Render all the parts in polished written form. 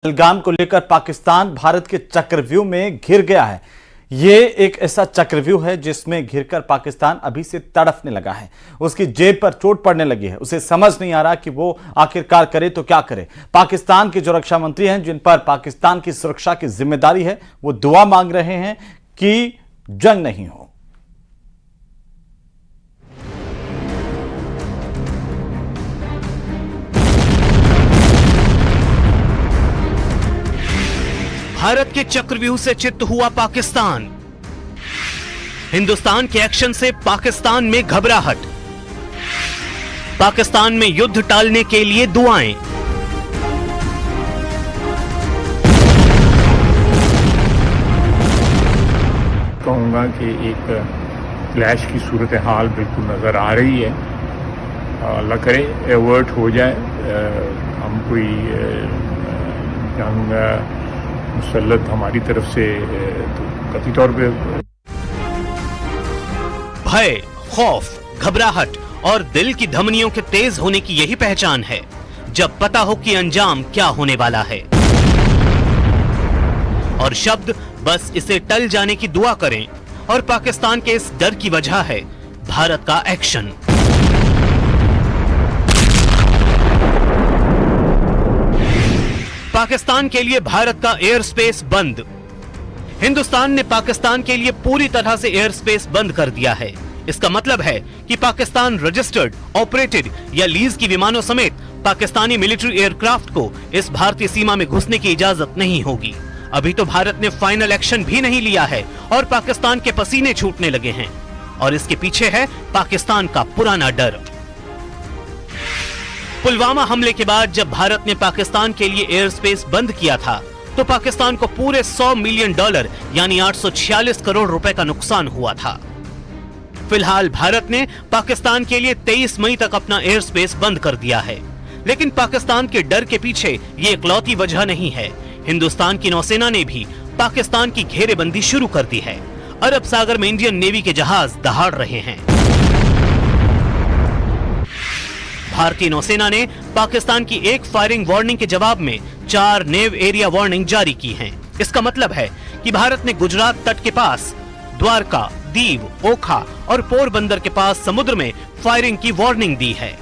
पहलगाम को लेकर पाकिस्तान भारत के चक्रव्यूह में घिर गया है। ये एक ऐसा चक्रव्यूह है जिसमें घिरकर पाकिस्तान अभी से तड़फने लगा है। उसकी जेब पर चोट पड़ने लगी है। उसे समझ नहीं आ रहा कि वो आखिरकार करे तो क्या करे। पाकिस्तान के जो रक्षा मंत्री हैं, जिन पर पाकिस्तान की सुरक्षा की जिम्मेदारी है, वो दुआ मांग रहे हैं कि जंग नहीं हो। भारत के चक्रव्यूह से चित्त हुआ पाकिस्तान। हिंदुस्तान के एक्शन से पाकिस्तान में घबराहट। पाकिस्तान में युद्ध टालने के लिए दुआएं। कहूँगा कि एक क्लैश की सूरत हाल बिल्कुल नज़र आ रही है। अल्लाह करे एवर्ट हो जाए, हम कोई जंग मुसल्लत हमारी तरफ से तो कथित तौर पे भय, खौफ, घबराहट और दिल की धमनियों के तेज होने की यही पहचान है जब पता हो कि अंजाम क्या होने वाला है। और शब्द बस इसे टल जाने की दुआ करें। और पाकिस्तान के इस डर की वजह है भारत का एक्शन। पाकिस्तान के लिए भारत का एयर स्पेस बंद। हिंदुस्तान ने पाकिस्तान के लिए पूरी तरह से एयर स्पेस बंद कर दिया है। इसका मतलब है कि पाकिस्तान रजिस्टर्ड, ऑपरेटेड या लीज की विमानों समेत पाकिस्तानी मिलिट्री एयरक्राफ्ट को इस भारतीय सीमा में घुसने की इजाजत नहीं होगी। अभी तो भारत ने फाइनल एक्शन भी नहीं लिया है और पाकिस्तान के पसीने छूटने लगे हैं। और इसके पीछे है पाकिस्तान का पुराना डर। पुलवामा हमले के बाद जब भारत ने पाकिस्तान के लिए एयर स्पेस बंद किया था तो पाकिस्तान को पूरे $100 मिलियन यानी 846 करोड़ रुपए का नुकसान हुआ था। फिलहाल भारत ने पाकिस्तान के लिए 23 मई तक अपना एयर स्पेस बंद कर दिया है। लेकिन पाकिस्तान के डर के पीछे ये इकलौती वजह नहीं है। हिंदुस्तान की नौसेना ने भी पाकिस्तान की घेरेबंदी शुरू कर दी है। अरब सागर में इंडियन नेवी के जहाज दहाड़ रहे हैं। भारतीय नौसेना ने पाकिस्तान की एक फायरिंग वार्निंग के जवाब में 4 नेव एरिया वार्निंग जारी की हैं। इसका मतलब है कि भारत ने गुजरात तट के पास, द्वारका, दीव, ओखा और पोरबंदर के पास समुद्र में फायरिंग की वार्निंग दी है।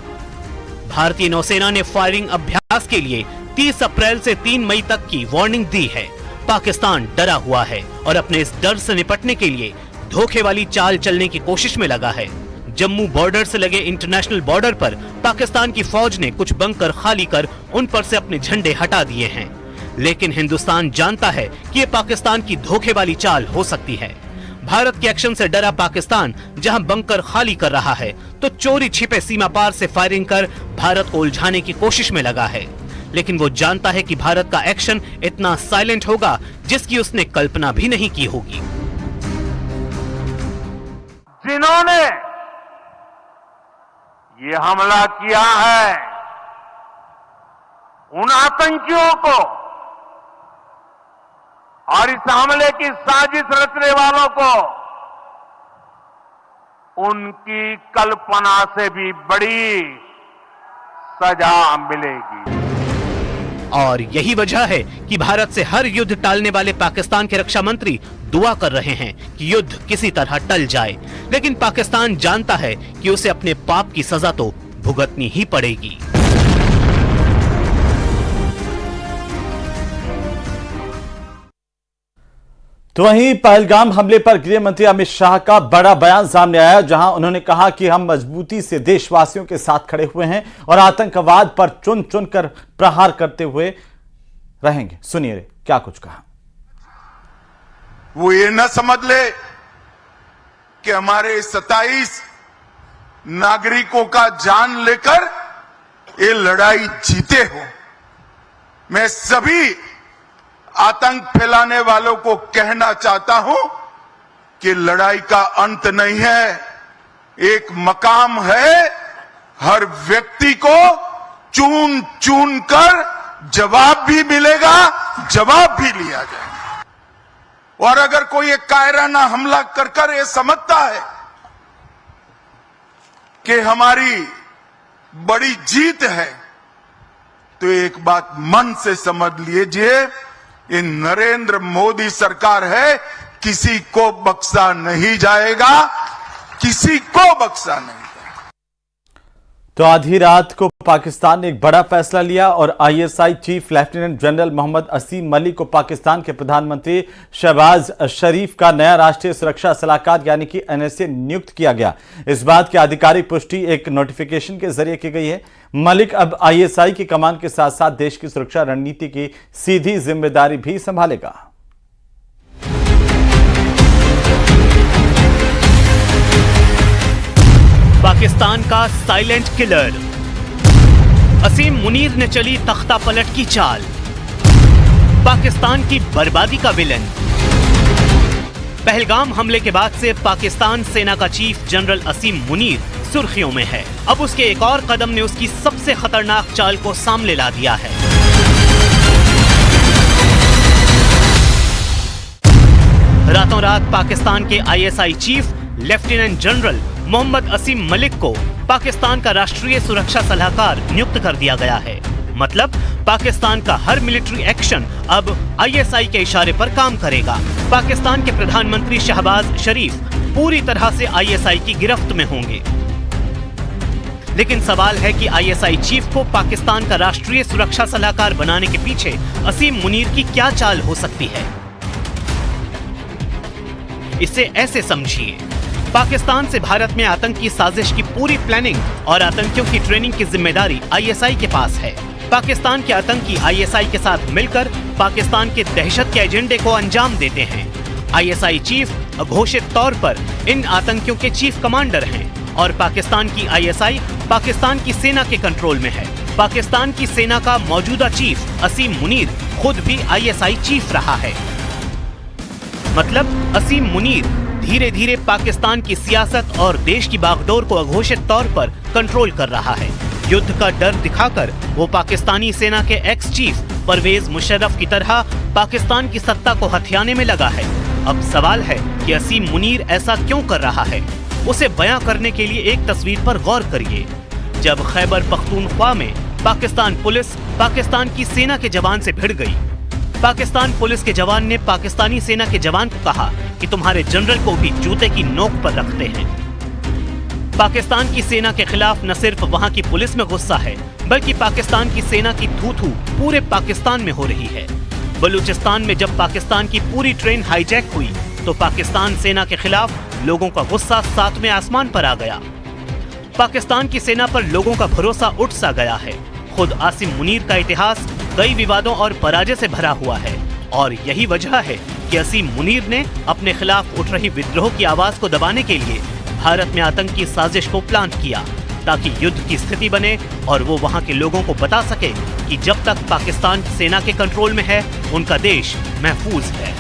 भारतीय नौसेना ने फायरिंग अभ्यास के लिए 30 अप्रैल से 3 मई तक की वार्निंग दी है। पाकिस्तान डरा हुआ है और अपने इस डर से निपटने के लिए धोखे वाली चाल चलने की कोशिश में लगा है। जम्मू बॉर्डर से लगे इंटरनेशनल बॉर्डर पर पाकिस्तान की फौज ने कुछ बंकर खाली कर उन पर से अपने झंडे हटा दिए हैं। लेकिन हिंदुस्तान जानता है कि ये पाकिस्तान की धोखे वाली चाल हो सकती है। भारत के एक्शन से डरा पाकिस्तान जहां बंकर खाली कर रहा है तो चोरी छिपे सीमा पार से फायरिंग कर भारत को उलझाने की कोशिश में लगा है। लेकिन वो जानता है कि भारत का एक्शन इतना साइलेंट होगा जिसकी उसने कल्पना भी नहीं की होगी। जिन्होंने ये हमला किया है, उन आतंकियों को और इस हमले की साजिश रचने वालों को उनकी कल्पना से भी बड़ी सजा मिलेगी। और यही वजह है कि भारत से हर युद्ध टालने वाले पाकिस्तान के रक्षा मंत्री दुआ कर रहे हैं कि युद्ध किसी तरह टल जाए। लेकिन पाकिस्तान जानता है कि उसे अपने पाप की सजा तो भुगतनी ही पड़ेगी। तो वहीं पहलगाम हमले पर गृह मंत्री अमित शाह का बड़ा बयान सामने आया, जहां उन्होंने कहा कि हम मजबूती से देशवासियों के साथ खड़े हुए हैं और आतंकवाद पर चुन चुन कर प्रहार करते हुए रहेंगे। सुनिए क्या कुछ कहा। वो ये न समझ ले कि हमारे 27 नागरिकों का जान लेकर ये लड़ाई जीते हो। मैं सभी आतंक फैलाने वालों को कहना चाहता हूं कि लड़ाई का अंत नहीं है, एक मकाम है। हर व्यक्ति को चुन चुन कर जवाब भी मिलेगा, जवाब भी लिया जाएगा। और अगर कोई एक कायराना हमला कर कर ये समझता है कि हमारी बड़ी जीत है, तो एक बात मन से समझ लीजिए, ये नरेंद्र मोदी सरकार है, किसी को बख्शा नहीं जाएगा, किसी को बख्शा नहीं। तो आधी रात को पाकिस्तान ने एक बड़ा फैसला लिया और ISI chief lieutenant general Mohammad Asim Malik को पाकिस्तान के प्रधानमंत्री शहबाज शरीफ का नया राष्ट्रीय सुरक्षा सलाहकार यानी कि एनएसए नियुक्त किया गया। इस बात की आधिकारिक पुष्टि एक नोटिफिकेशन के जरिए की गई है। मलिक अब आईएसआई की कमान के साथ साथ देश की सुरक्षा रणनीति की सीधी जिम्मेदारी भी संभालेगा। पाकिस्तान का साइलेंट किलर असीम मुनीर ने चली तख्ता पलट की चाल। पाकिस्तान की बर्बादी का विलन। पहलगाम हमले के बाद से पाकिस्तान सेना का चीफ जनरल असीम मुनीर सुर्खियों में है। अब उसके एक और कदम ने उसकी सबसे खतरनाक चाल को सामने ला दिया है। रातों रात पाकिस्तान के ISI chief lieutenant general Mohammad Asim Malik को पाकिस्तान का राष्ट्रीय सुरक्षा सलाहकार नियुक्त कर दिया गया है। मतलब पाकिस्तान का हर मिलिट्री एक्शन अब आईएसआई के इशारे पर काम करेगा। पाकिस्तान के प्रधानमंत्री शहबाज शरीफ पूरी तरह से आईएसआई की गिरफ्त में होंगे। लेकिन सवाल है कि आईएसआई चीफ को पाकिस्तान का राष्ट्रीय सुरक्षा सलाहकार बनाने के पीछे असीम मुनीर की क्या चाल हो सकती है। इसे ऐसे समझिए, पाकिस्तान से भारत में आतंक की साजिश की पूरी प्लानिंग और आतंकियों की ट्रेनिंग की जिम्मेदारी आईएसआई के पास है। पाकिस्तान के आतंकी आईएसआई के साथ मिलकर पाकिस्तान के दहशत के एजेंडे को अंजाम देते हैं। आईएसआई चीफ घोषित तौर पर इन आतंकियों के चीफ कमांडर हैं और पाकिस्तान की आईएसआई पाकिस्तान की सेना के कंट्रोल में है। पाकिस्तान की सेना का मौजूदा चीफ असीम मुनीर खुद भी आईएसआई चीफ रहा है। मतलब असीम मुनीर धीरे धीरे पाकिस्तान की सियासत और देश की बागडोर को अघोषित तौर पर कंट्रोल कर रहा है। युद्ध का डर दिखाकर वो पाकिस्तानी सेना के एक्स चीफ परवेज मुशर्रफ की तरह पाकिस्तान की सत्ता को हथियाने में लगा है। अब सवाल है कि असीम मुनीर ऐसा क्यों कर रहा है। उसे बयां करने के लिए एक तस्वीर पर गौर करिए। जब खैबर पख्तूनख्वा में पाकिस्तान पुलिस पाकिस्तान की सेना के जवान से भिड़ गई, पाकिस्तान पुलिस के जवान ने पाकिस्तानी सेना के जवान को कहा कि तुम्हारे जनरल को भी जूते की नोक पर रखते हैं। पाकिस्तान की सेना के खिलाफ न सिर्फ वहां की पुलिस में गुस्सा है, बल्कि पाकिस्तान की सेना की थू-थू पूरे पाकिस्तान में हो रही है। बलूचिस्तान में जब पाकिस्तान की पूरी ट्रेन हाईजैक हुई तो पाकिस्तान सेना के खिलाफ लोगों का गुस्सा सातवें आसमान पर आ गया। पाकिस्तान की सेना पर लोगों का भरोसा उठ सा गया है। खुद आसिम मुनीर का इतिहास कई विवादों और पराजय से भरा हुआ है और यही वजह है कि असीम मुनीर ने अपने खिलाफ उठ रही विद्रोह की आवाज को दबाने के लिए भारत में आतंक की साजिश को प्लान किया, ताकि युद्ध की स्थिति बने और वो वहां के लोगों को बता सके कि जब तक पाकिस्तान सेना के कंट्रोल में है उनका देश महफूज है।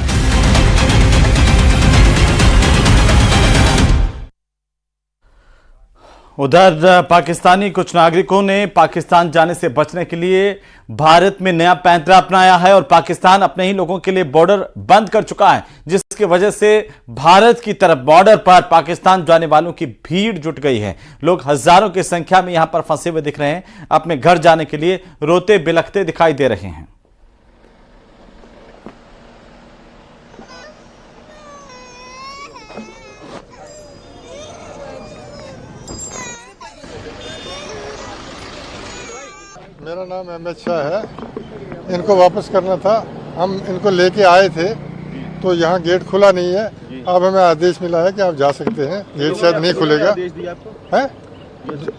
उधर पाकिस्तानी कुछ नागरिकों ने पाकिस्तान जाने से बचने के लिए भारत में नया पैंतरा अपनाया है और पाकिस्तान अपने ही लोगों के लिए बॉर्डर बंद कर चुका है, जिसकी वजह से भारत की तरफ बॉर्डर पर पाकिस्तान जाने वालों की भीड़ जुट गई है। लोग हजारों की संख्या में यहां पर फंसे हुए दिख रहे हैं, अपने घर जाने के लिए रोते बिलखते दिखाई दे रहे हैं। मेरा नाम अहमद शाह है। इनको वापस करना था, हम इनको लेके आए थे तो यहाँ गेट खुला नहीं है। अब हमें आदेश मिला है कि आप जा सकते हैं, गेट शायद नहीं खुलेगा। है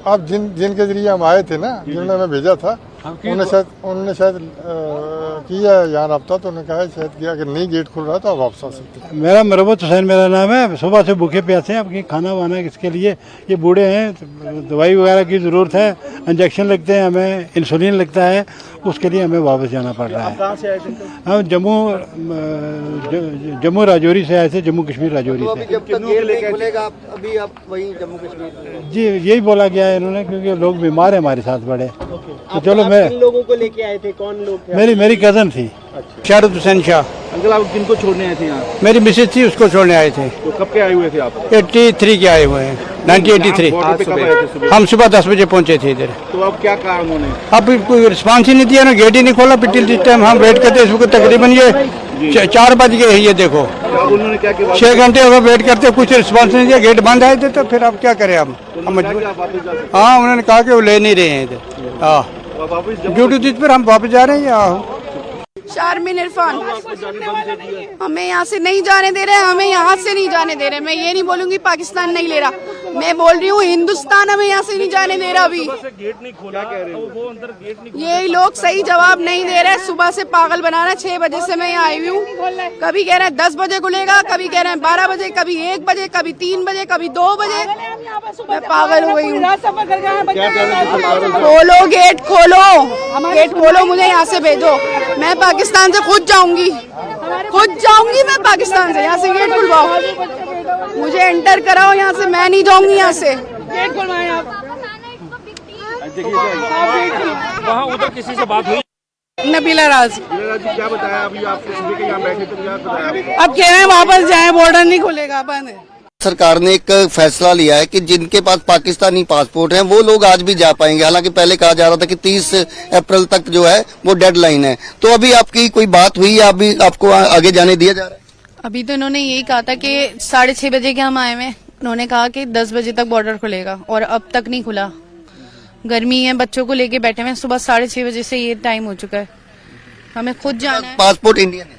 अब जिनके जरिए हम आए थे ना, जिन्होंने हमें भेजा था, उन्होंने शायद किया यहाँ रब्ता, तो उन्होंने कहा शायद किया कि नहीं गेट खुल रहा तो आप वापस आ सकते हैं। मेरा मरबत हुसैन मेरा नाम है। सुबह से भूखे प्यासे हैं, अब खाना वाना इसके लिए, ये बूढ़े हैं, दवाई वगैरह की ज़रूरत है, इंजेक्शन लगते हैं, हमें इंसुलिन लगता है, उसके लिए हमें वापस जाना पड़ रहा है। कहाँ से आए थे? हम जम्मू राजौरी से आए थे, जम्मू कश्मीर राजौरी से। जब तक गेट नहीं खुलेगा अभी आप वहीं जम्मू कश्मीर? जी यही बोला गया है इन्होंने, क्योंकि लोग बीमार हैं हमारे साथ बड़े। तो चलो मैं लोगों को लेके आए थे, कौन लोग थे? मेरी कज़न थी। अच्छा। शरद हुसैन शाह। अंकल आप किनको छोड़ने आए थे यहाँ? मेरी मिसेज थी, उसको छोड़ने आए थे। तो कब के आए हुए थे आप? 83 के आए हुए हैं, 1983। बॉर्डर पे कब आए थे सुबह? हम सुबह 10 बजे पहुंचे थे इधर। तो अब क्या कहा उन्होंने? अब कोई रिस्पांस ही नहीं दिया ना, गेट ही नहीं खोला। पिटिल जिस टाइम हम वेट करते इसको तकरीबन ये 4 बज गए हैं। ये देखो अब उन्होंने क्या 6 घंटे हो गए वेट करते, कुछ रिस्पांस नहीं दिया। गेट बंद आए थे, तो फिर अब क्या करें हम मजबूर। हाँ, उन्होंने कहा कि वो ले नहीं रहे हैं इधर। हाँ, ड्यूटी पर हम वापस जा रहे हैं। शारमीन इरफान हमें यहाँ से नहीं जाने दे रहे, हमें यहाँ से नहीं जाने दे रहे। मैं ये नहीं बोलूंगी पाकिस्तान नहीं ले रहा, मैं बोल रही हूँ हिंदुस्तान हमें यहाँ से नहीं जाने दे रहा। अभी गेट नहीं खोला, कह रहे हो वो अंदर गेट नहीं। ये लोग सही जवाब नहीं दे रहे। सुबह से पागल बना रहे। 6 बजे से मैं यहाँ आई हूँ। कभी कह रहे हैं 10 बजे खुलेगा, कभी कह रहे हैं 12 बजे, कभी 1 बजे, कभी 3 बजे, कभी 2 बजे। मैं पागल हो गई हूँ। खोलो गेट, खोलो गेट, खोलो, मुझे यहाँ से भेजो। मैं पाकिस्तान से खुद जाऊंगी मैं पाकिस्तान से। यहाँ से गेट खुलवाओ, मुझे एंटर कराओ यहाँ से। मैं नहीं जाऊंगी यहाँ से। गेट खुलवाएं आप। वहाँ उधर किसी से बात हुई? नबीला राज। जी क्या बताया अभी आपसे? सुबह के यहाँ बैठे तो क्या बताया? अब कह रहे हैं वापस जाए, बॉर्डर नहीं खुलेगा, बंद है। सरकार ने एक फैसला लिया है कि जिनके पास पाकिस्तानी पासपोर्ट हैं वो लोग आज भी जा पाएंगे। हालांकि पहले कहा जा रहा था कि 30 अप्रैल तक जो है वो डेडलाइन है। तो अभी आपकी कोई बात हुई या अभी आपको आगे जाने दिया जा रहा है? अभी तो इन्होंने यही कहा था कि 6:30 बजे के हम आए हुए। उन्होंने कहा कि 10 बजे तक बॉर्डर खुलेगा और अब तक नहीं खुला। गर्मी है, बच्चों को लेके बैठे हुए। सुबह 6:30 बजे से ये टाइम हो चुका है। हमें खुद जाना है। पासपोर्ट इंडियन है?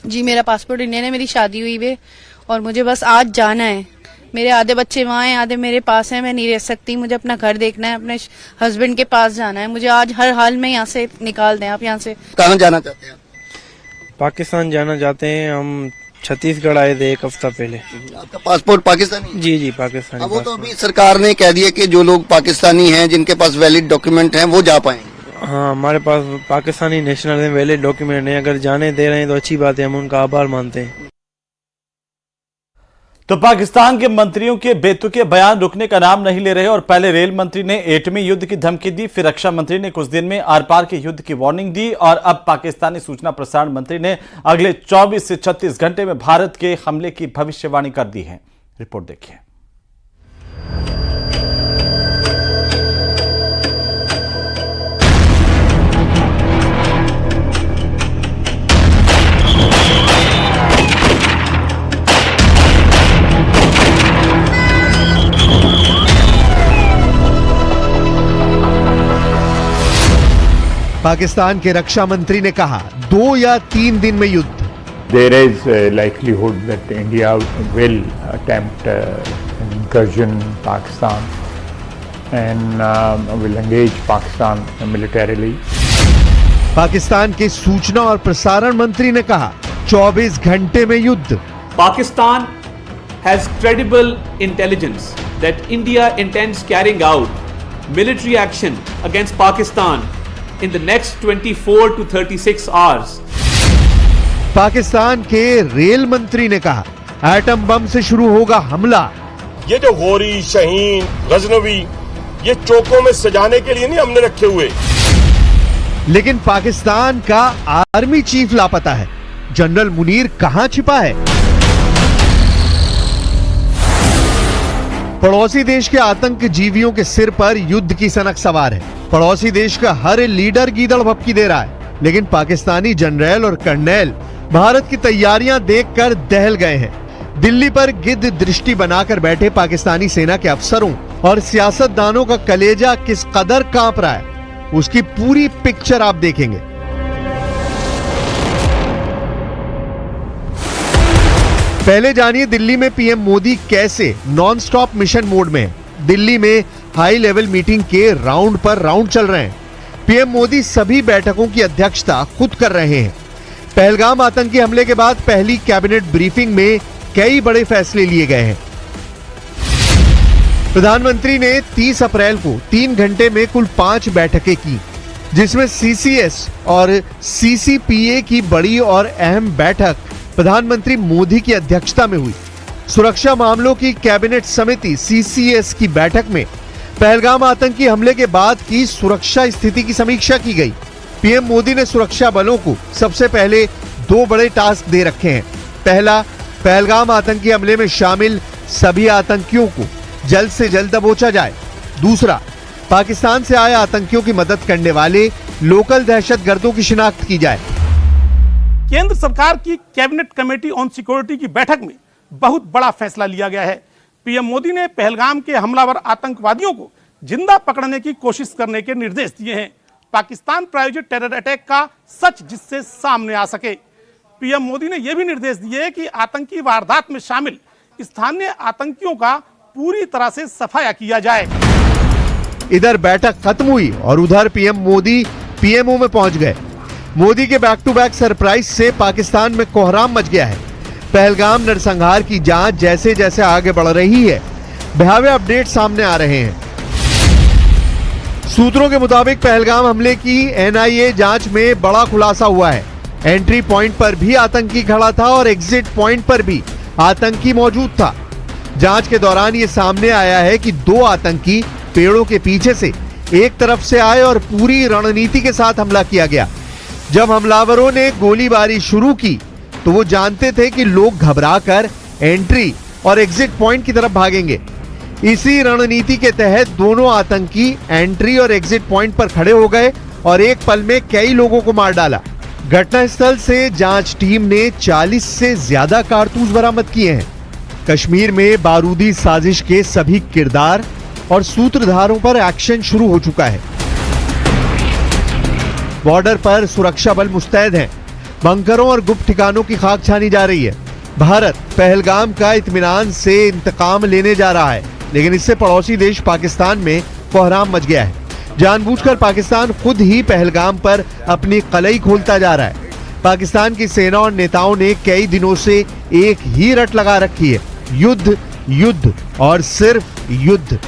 जी, मेरा पासपोर्ट इंडियन है। मेरी शादी हुई है और मुझे बस आज जाना है। मेरे आधे बच्चे वहाँ हैं, आधे मेरे पास हैं। मैं नहीं रह सकती, मुझे अपना घर देखना है, अपने हस्बैंड के पास जाना है। मुझे आज हर हाल में यहाँ से निकाल दें आप। यहाँ से कहाँ जाना चाहते हैं? पाकिस्तान जाना चाहते हैं हम। छत्तीसगढ़ आए थे 1 हफ्ता पहले। आपका पासपोर्ट पाकिस्तानी? जी पाकिस्तानी। वो तो अभी सरकार ने कह दिया कि जो लोग पाकिस्तानी हैं, जिनके पास वैलिड डॉक्यूमेंट हैं, वो जा पाएंगे। हाँ, हमारे पास पाकिस्तानी नेशनल है, वैलिड डॉक्यूमेंट है। अगर जाने दे रहे हैं तो अच्छी बात है, हम उनका आभार मानते हैं। तो पाकिस्तान के मंत्रियों के बेतुके बयान रुकने का नाम नहीं ले रहे और पहले रेल मंत्री ने एटमी युद्ध की धमकी दी, फिर रक्षा मंत्री ने कुछ दिन में आर पार के युद्ध की वार्निंग दी और अब पाकिस्तानी सूचना प्रसारण मंत्री ने अगले 24 से 36 घंटे में भारत के हमले की भविष्यवाणी कर दी है। रिपोर्ट देखिए। पाकिस्तान के रक्षा मंत्री ने कहा 2 या 3 दिन में युद्ध। There is a likelihood that India will attempt an incursion in Pakistan and will engage Pakistan militarily. Pakistan के सूचना और प्रसारण मंत्री ने कहा 24 घंटे में युद्ध। Pakistan has credible intelligence that India intends carrying out military action against Pakistan in the next 24 to 36 hours. Pakistan के रेल मंत्री ने कहा एटम बम से शुरू होगा हमला। ये जो गोरी, शहीन, गजनवी, ये चौकों में सजाने के लिए नहीं हमने रखे हुए। लेकिन पाकिस्तान का आर्मी चीफ लापता है। जनरल मुनीर कहां छिपा है? पड़ोसी देश के आतंक जीवियों के सिर पर युद्ध की सनक सवार है। पड़ोसी देश का हर लीडर गीदड़ भपकी दे रहा है, लेकिन पाकिस्तानी जनरल और कर्नल भारत की तैयारियां देखकर दहल गए हैं। दिल्ली पर गिद्ध दृष्टि बनाकर बैठे पाकिस्तानी सेना के अफसरों और सियासतदानों का कलेजा किस कदर कांप रहा है, उसकी पूरी पिक्चर आप देखेंगे। पहले जानिए दिल्ली में पीएम मोदी कैसे नॉन स्टॉप मिशन मोड में है। दिल्ली में हाई लेवल मीटिंग के राउंड पर राउंड चल रहे हैं। पीएम मोदी सभी बैठकों की अध्यक्षता खुद कर रहे हैं। पहलगाम आतंकी हमले के बाद पहली कैबिनेट ब्रीफिंग में कई बड़े फैसले लिए गए हैं। प्रधानमंत्री ने 30 अप्रैल को 3 घंटे में कुल 5 बैठकें की, जिसमें सीसीएस और सीसीपीए की बड़ी और अहम बैठक प्रधानमंत्री मोदी की अध्यक्षता में हुई। सुरक्षा मामलों की कैबिनेट समिति सीसीएस की बैठक में पहलगाम आतंकी हमले के बाद की सुरक्षा स्थिति की समीक्षा की गई। पीएम मोदी ने सुरक्षा बलों को सबसे पहले दो बड़े टास्क दे रखे हैं। पहला, पहलगाम आतंकी हमले में शामिल सभी आतंकियों को जल्द से जल्द दबोचा जाए। दूसरा, पाकिस्तान से आए आतंकियों की मदद करने वाले लोकल दहशतगर्दों की शिनाख्त की जाए। केंद्र सरकार की कैबिनेट कमेटी ऑन सिक्योरिटी की बैठक में बहुत बड़ा फैसला लिया गया है। पीएम मोदी ने पहलगाम के हमलावर आतंकवादियों को जिंदा पकड़ने की कोशिश करने के निर्देश दिए हैं। पाकिस्तान प्रायोजित टेरर अटैक का सच जिससे सामने आ सके। पीएम मोदी ने यह भी निर्देश दिए कि आतंकी वारदात में शामिल स्थानीय आतंकियों का पूरी तरह से सफाया किया जाए। इधर बैठक खत्म हुई और उधर पीएम मोदी पीएमओ में पहुंच गए। मोदी के बैक टू बैक सरप्राइज से पाकिस्तान में कोहराम मच गया है। पहलगाम नरसंहार की जांच जैसे जैसे आगे बढ़ रही है, भयावह अपडेट सामने आ रहे हैं। सूत्रों के मुताबिक पहलगाम हमले की एनआईए जांच में बड़ा खुलासा हुआ है। एंट्री पॉइंट पर भी आतंकी खड़ा था और एग्जिट पॉइंट पर भी आतंकी मौजूद था। जांच के दौरान यह सामने आया है कि दो आतंकी पेड़ों के पीछे से एक तरफ से आए और पूरी रणनीति के साथ हमला किया गया। जब हमलावरों ने गोलीबारी शुरू की तो वो जानते थे कि लोग घबराकर एंट्री और एग्जिट पॉइंट की तरफ भागेंगे। इसी रणनीति के तहत दोनों आतंकी एंट्री और एग्जिट पॉइंट पर खड़े हो गए और एक पल में कई लोगों को मार डाला। घटनास्थल से जांच टीम ने 40 से ज्यादा कारतूस बरामद किए हैं। कश्मीर में बारूदी साजिश के सभी किरदार और सूत्रधारों पर एक्शन शुरू हो चुका है। बॉर्डर पर सुरक्षा बल मुस्तैद हैं। बंकरों और गुप्त ठिकानों की खाक छानी जा रही है। भारत पहलगाम का इत्मीनान से इंतकाम लेने जा रहा है, लेकिन इससे पड़ोसी देश पाकिस्तान में कोहराम मच गया है। जानबूझकर पाकिस्तान खुद ही पहलगाम पर अपनी कलई खोलता जा रहा है। पाकिस्तान की सेना और नेताओं ने कई दिनों से एक ही रट लगा रखी है, युद्ध, युद्ध और सिर्फ युद्ध।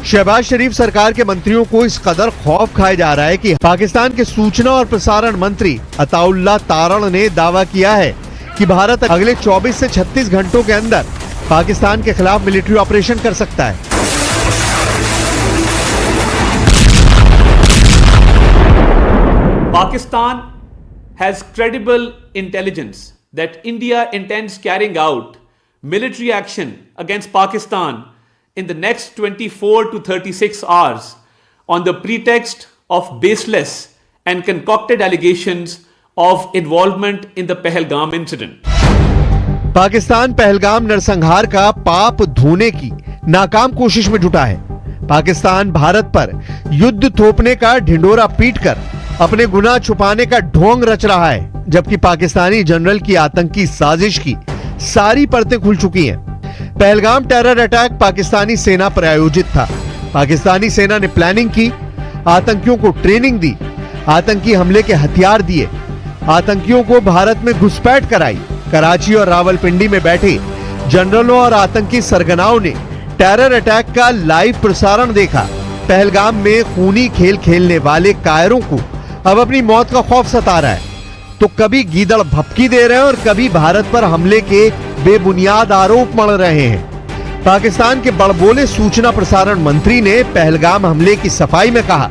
शहबाज शरीफ सरकार के मंत्रियों को इस कदर खौफ खाया जा रहा है कि पाकिस्तान के सूचना और प्रसारण मंत्री अताउल्लाह तारण ने दावा किया है कि भारत अगले 24 से 36 घंटों के अंदर पाकिस्तान के खिलाफ मिलिट्री ऑपरेशन कर सकता है। Pakistan has credible intelligence that India intends carrying out military action against Pakistan in the next 24 to 36 hours on the pretext of baseless and concocted allegations of involvement in the Pahalgam incident. Pakistan Pahalgam नरसंहार का पाप धोने की नाकाम कोशिश में जुटा है। पाकिस्तान भारत पर युद्ध थोपने का ढिंडोरा पीटकर अपने गुनाह छुपाने का ढोंग रच रहा है, जबकि पाकिस्तानी जनरल की आतंकी साजिश की सारी परतें खुल चुकी हैं। पहलगाम टेरर अटैक पाकिस्तानी सेना पर आयोजित था। पाकिस्तानी सेना ने प्लानिंग की, आतंकियों को ट्रेनिंग दी, आतंकी हमले के हथियार दिए, आतंकियों को भारत में घुसपैठ कराई। कराची और रावलपिंडी में बैठे जनरलों और आतंकी सरगनाओं ने टेरर अटैक का लाइव प्रसारण देखा। पहलगाम में खूनी खेल खेलने वाले कायरों को अब अपनी मौत का खौफ सता रहा है। तो कभी गीदड़ भपकी दे रहे हैं और कभी भारत पर हमले के बेबुनियाद आरोप मढ़ रहे हैं। पाकिस्तान के बड़बोले सूचना प्रसारण मंत्री ने पहलगाम हमले की सफाई में कहा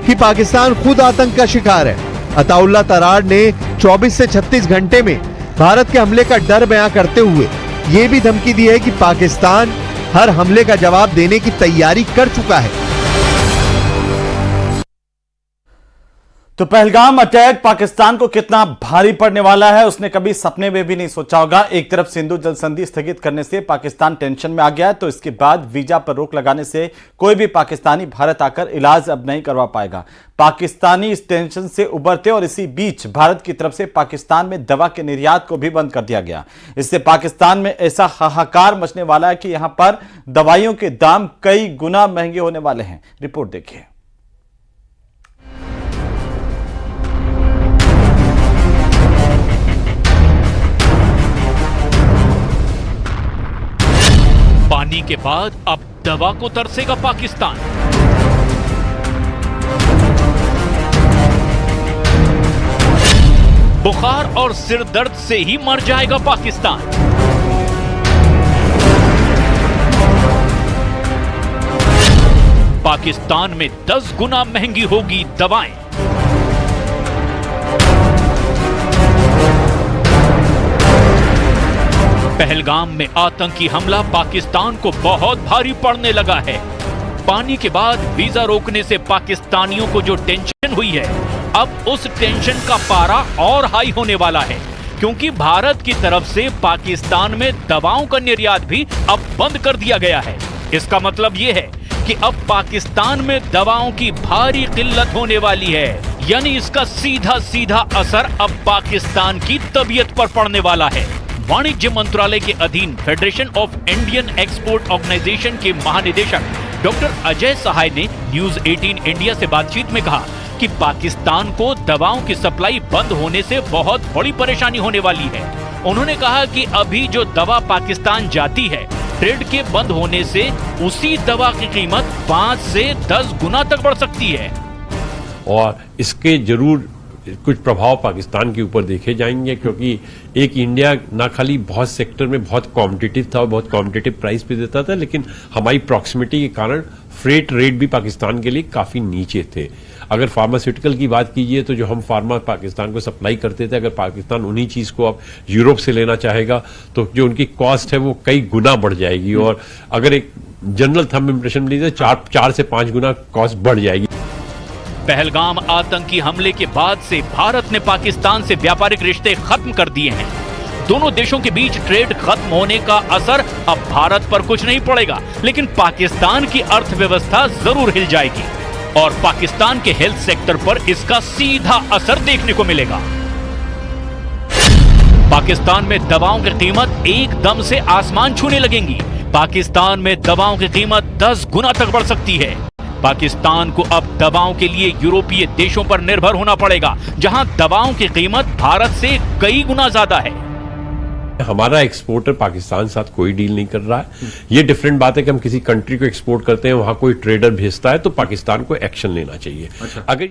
कि पाकिस्तान खुद आतंक का शिकार है। अताउल्लाह तरार ने 24 से 36 घंटे में भारत के हमले का डर बयां करते हुए ये भी धमकी दी है कि पाकिस्तान हर हमले का जवाब देने की तैयारी कर चुका है। तो पहलगाम अटैक पाकिस्तान को कितना भारी पड़ने वाला है, उसने कभी सपने में भी नहीं सोचा होगा। एक तरफ सिंधु जल संधि स्थगित करने से पाकिस्तान टेंशन में आ गया है, तो इसके बाद वीजा पर रोक लगाने से कोई भी पाकिस्तानी भारत आकर इलाज अब नहीं करवा पाएगा। पाकिस्तानी इस टेंशन से उबरते और इसी बीच भारत की तरफ से पाकिस्तान में दवा के निर्यात को भी बंद कर दिया गया। इससे पाकिस्तान में ऐसा हाहाकार मचने वाला है कि यहां पर दवाइयों के दाम कई गुना महंगे होने वाले हैं। रिपोर्ट देखिए। पानी के बाद अब दवा को तरसेगा पाकिस्तान। बुखार और सिर दर्द से ही मर जाएगा पाकिस्तान। पाकिस्तान में 10 गुना महंगी होगी दवाएं। पहलगाम में आतंकी हमला पाकिस्तान को बहुत भारी पड़ने लगा है। पानी के बाद वीजा रोकने से पाकिस्तानियों को जो टेंशन हुई है, अब उस टेंशन का पारा और हाई होने वाला है, क्योंकि भारत की तरफ से पाकिस्तान में दवाओं का निर्यात भी अब बंद कर दिया गया है। इसका मतलब यह है कि अब पाकिस्तान में दवाओं की भारी किल्लत होने वाली है, यानी इसका सीधा सीधा असर अब पाकिस्तान की तबीयत पर पड़ने वाला है। वाणिज्य मंत्रालय के अधीन federation of Indian export organisation के महानिदेशक डॉक्टर अजय सहाय ने न्यूज 18 इंडिया से बातचीत में कहा कि पाकिस्तान को दवाओं की सप्लाई बंद होने से बहुत बड़ी परेशानी होने वाली है। उन्होंने कहा कि अभी जो दवा पाकिस्तान जाती है, ट्रेड के बंद होने से उसी दवा की कीमत 5 से 10 गुना तक बढ़ सकती है और इसके जरूर कुछ प्रभाव पाकिस्तान के ऊपर देखे जाएंगे, क्योंकि एक इंडिया ना खाली बहुत सेक्टर में बहुत कॉम्पिटिटिव था और बहुत कॉम्पिटिटिव प्राइस पे देता था, लेकिन हमारी प्रॉक्सिमिटी के कारण फ्रेट रेट भी पाकिस्तान के लिए काफी नीचे थे। अगर फार्मास्यूटिकल की बात कीजिए तो जो हम फार्मा पाकिस्तान को सप्लाई करते थे, अगर पाकिस्तान उन्हीं चीज को अब यूरोप से लेना चाहेगा तो जो उनकी कॉस्ट है वो कई गुना बढ़ जाएगी और अगर एक जनरल थंब इंप्रेशन लीजिए 4 से 5 गुना कॉस्ट बढ़ जाएगी। पहलगाम आतंकी हमले के बाद से भारत ने पाकिस्तान से व्यापारिक रिश्ते खत्म कर दिए हैं। दोनों देशों के बीच ट्रेड खत्म होने का असर अब भारत पर कुछ नहीं पड़ेगा, लेकिन पाकिस्तान की अर्थव्यवस्था जरूर हिल जाएगी और पाकिस्तान के हेल्थ सेक्टर पर इसका सीधा असर देखने को मिलेगा। पाकिस्तान में दवाओं की कीमत एकदम से आसमान छूने लगेंगी। पाकिस्तान में दवाओं की कीमत 10 गुना तक बढ़ सकती है। पाकिस्तान को अब दवाओं के लिए यूरोपीय देशों पर निर्भर होना पड़ेगा, जहां दवाओं की कीमत भारत से कई गुना ज्यादा है। हमारा एक्सपोर्टर पाकिस्तान साथ कोई डील नहीं कर रहा है। ये डिफरेंट बात है कि हम किसी कंट्री को एक्सपोर्ट करते हैं, वहां कोई ट्रेडर भेजता है तो पाकिस्तान को एक्शन लेना चाहिए। अगर